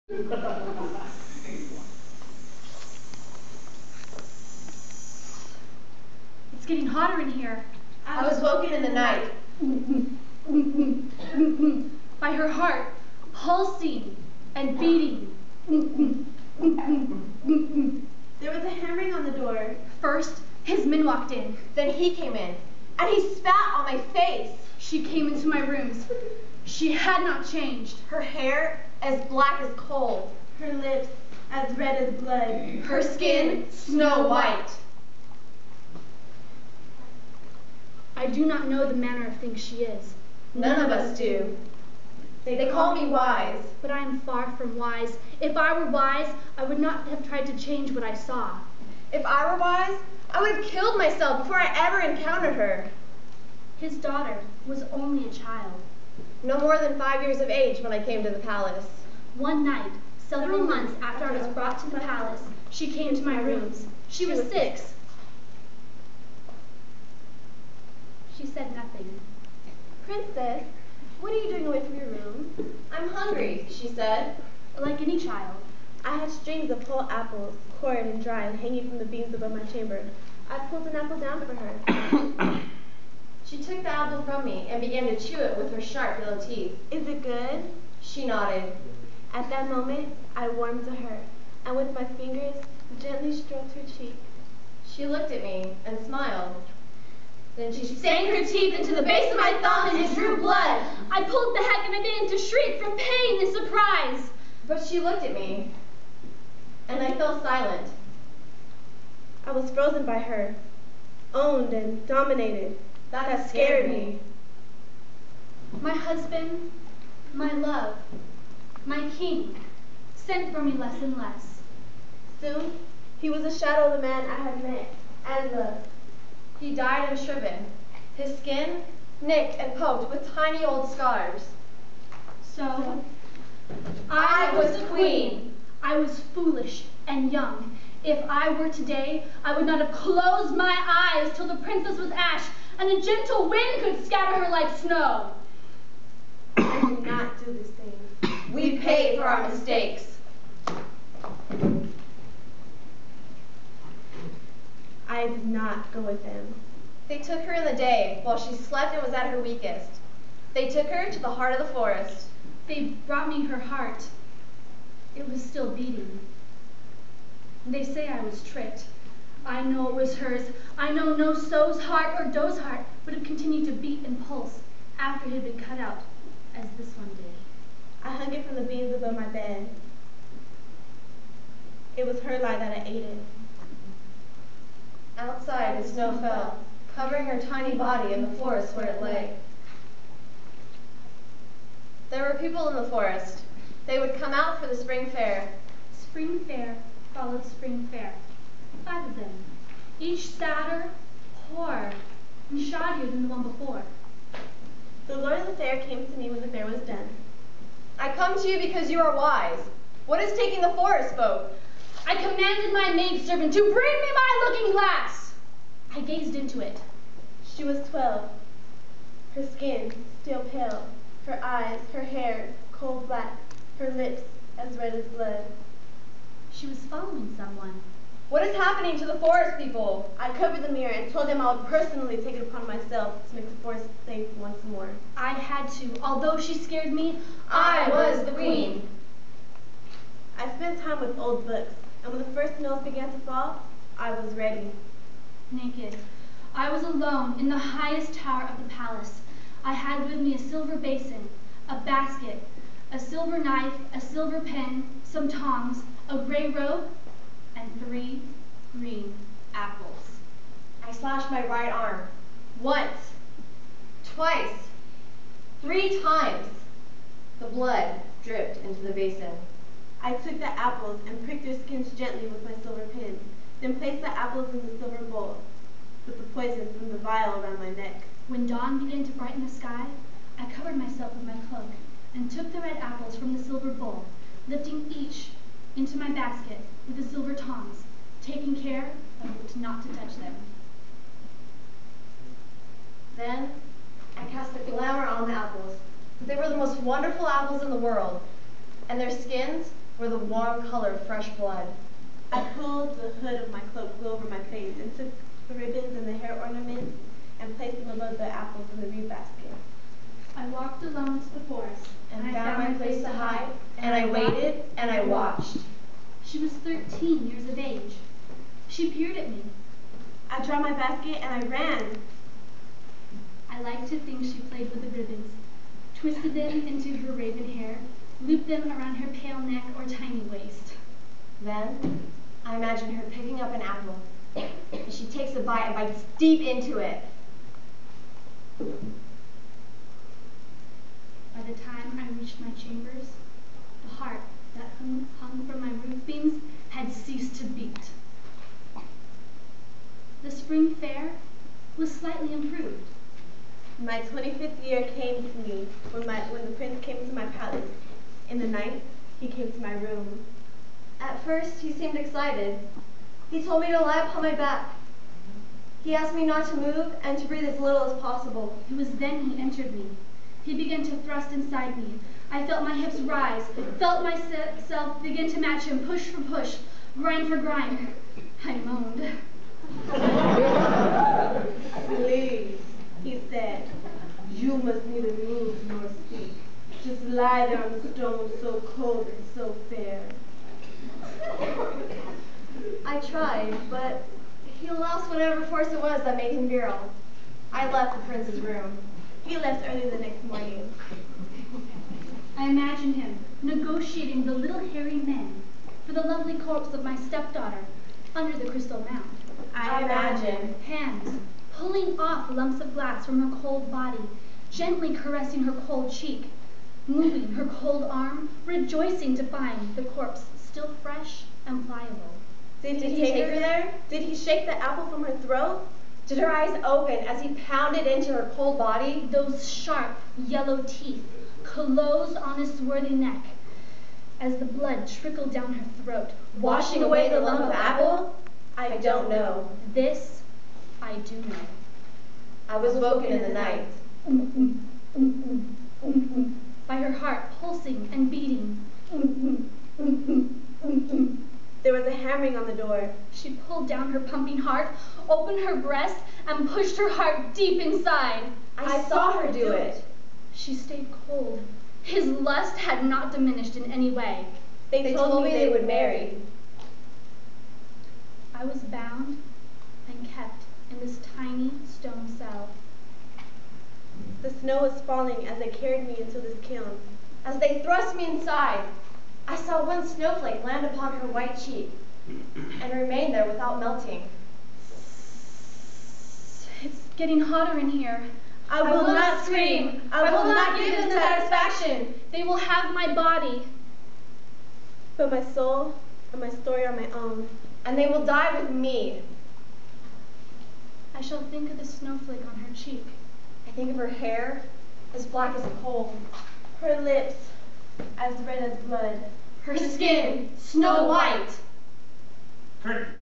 It's getting hotter in here. I was woken in the night by her heart pulsing and beating. There was a hammering on the door. First, his men walked in. Then he came in, and he spat on my face. She came into my rooms. She had not changed. Her hair as black as coal. Her lips as red as blood. Her skin snow white. I do not know the manner of things she is. None of us do. They call me wise. But I am far from wise. If I were wise, I would not have tried to change what I saw. If I were wise, I would have killed myself before I ever encountered her. His daughter was only a child. No more than 5 years of age when I came to the palace. One night, several months after I was brought to the palace, she came to my rooms. She was 6. She said nothing. Princess, what are you doing away from your room? I'm hungry, she said. Like any child. I had strings of whole apples, cored and dry, and hanging from the beams above my chamber. I pulled an apple down for her. She took the apple from me and began to chew it with her sharp yellow teeth. Is it good? She nodded. At that moment, I warmed to her, and with my fingers, gently stroked her cheek. She looked at me and smiled. Then she sank her teeth into the base of my thumb and it drew blood. I pulled the heck and I began to shriek from pain and surprise. But she looked at me, and I fell silent. I was frozen by her, owned and dominated. That scared me. My husband, my love, my king, sent for me less and less. Soon, he was a shadow of the man I had met and loved. He died and shriven, his skin nicked and poked with tiny old scars. So, I was queen. I was foolish and young. If I were today, I would not have closed my eyes till the princess was ash, and a gentle wind could scatter her like snow. I did not do this thing. We paid for our mistakes. I did not go with them. They took her in the day while she slept and was at her weakest. They took her to the heart of the forest. They brought me her heart. It was still beating. They say I was tricked. I know it was hers. I know no so's heart or doe's heart would have continued to beat and pulse after it had been cut out, as this one did. I hung it from the beams above my bed. It was her lie that I ate it. Outside, the snow fell, covering her tiny body in the forest where it lay. There were people in the forest. They would come out for the spring fair. Spring fair followed spring fair. 5 of them, each sadder, poorer, and shoddier than the one before. The lord of the fair came to me when the fair was done. I come to you because you are wise. What is taking the forest folk? I commanded my maidservant to bring me my looking glass. I gazed into it. She was 12. Her skin still pale, her eyes, her hair coal black, her lips as red as blood. She was following someone. What is happening to the forest people? I covered the mirror and told them I would personally take it upon myself to make the forest safe once more. I had to. Although she scared me, I was the queen. I spent time with old books, and when the first snows began to fall, I was ready. Naked, I was alone in the highest tower of the palace. I had with me a silver basin, a basket, a silver knife, a silver pen, some tongs, a gray robe, and 3 green apples. I slashed my right arm. Once, twice, 3 times. The blood dripped into the basin. I took the apples and pricked their skins gently with my silver pin, then placed the apples in the silver bowl, with the poison from the vial around my neck. When dawn began to brighten the sky, I covered myself with my cloak and took the red apples from the silver bowl, lifting each into my basket with the silver tongs, taking care not to touch them. Then I cast a glamour on the apples. They were the most wonderful apples in the world, and their skins were the warm color of fresh blood. I pulled the hood of my cloak low over my face and took the ribbons and the hair ornaments and placed them above the apples in the reed basket. I walked alone to the forest, And found my place to hide, and I waited, and I watched. She was 13 years of age. She peered at me. I dropped my basket and I ran. I liked to think she played with the ribbons, twisted them into her raven hair, looped them around her pale neck or tiny waist. Then, I imagined her picking up an apple, and she takes a bite and bites deep into it. By the time I reached my chambers, the heart that hung from my roof beams had ceased to beat. The spring fair was slightly improved. My 25th year came to me when the prince came to my palace. In the night, he came to my room. At first, he seemed excited. He told me to lie upon my back. He asked me not to move and to breathe as little as possible. It was then he entered me. He began to thrust inside me. I felt my hips rise, felt myself begin to match him, push for push, grind for grind. I moaned. Please, he said, you must neither move nor speak. Just lie there on the stone so cold and so fair. I tried, but he lost whatever force it was that made him virile. I left the prince's room. He left early the next morning. I imagined him negotiating the little hairy men for the lovely corpse of my stepdaughter under the crystal mound. I imagine. Hands pulling off lumps of glass from her cold body, gently caressing her cold cheek, moving her cold arm, rejoicing to find the corpse still fresh and pliable. Did he take her there? Did he shake the apple from her throat? Did her eyes open as he pounded into her cold body? Those sharp yellow teeth closed on his swarthy neck as the blood trickled down her throat, Washing away the lump of apple? I don't know. This I do know. I was woken in the night. By her heart pulsing and beating. There was a hammering on the door. She pulled down her pumping heart, opened her breast, and pushed her heart deep inside. I saw her do it. She stayed cold. His lust had not diminished in any way. They told me they would marry. I was bound and kept in this tiny stone cell. The snow was falling as they carried me into this kiln. As they thrust me inside, I saw one snowflake land upon her white cheek and remain there without melting. It's getting hotter in here. I will not scream. I will not give them satisfaction. They will have my body. But my soul and my story are my own. And they will die with me. I shall think of the snowflake on her cheek. I think of her hair, as black as a coal. Her lips, as red as blood. Her skin, snow white. Curtain.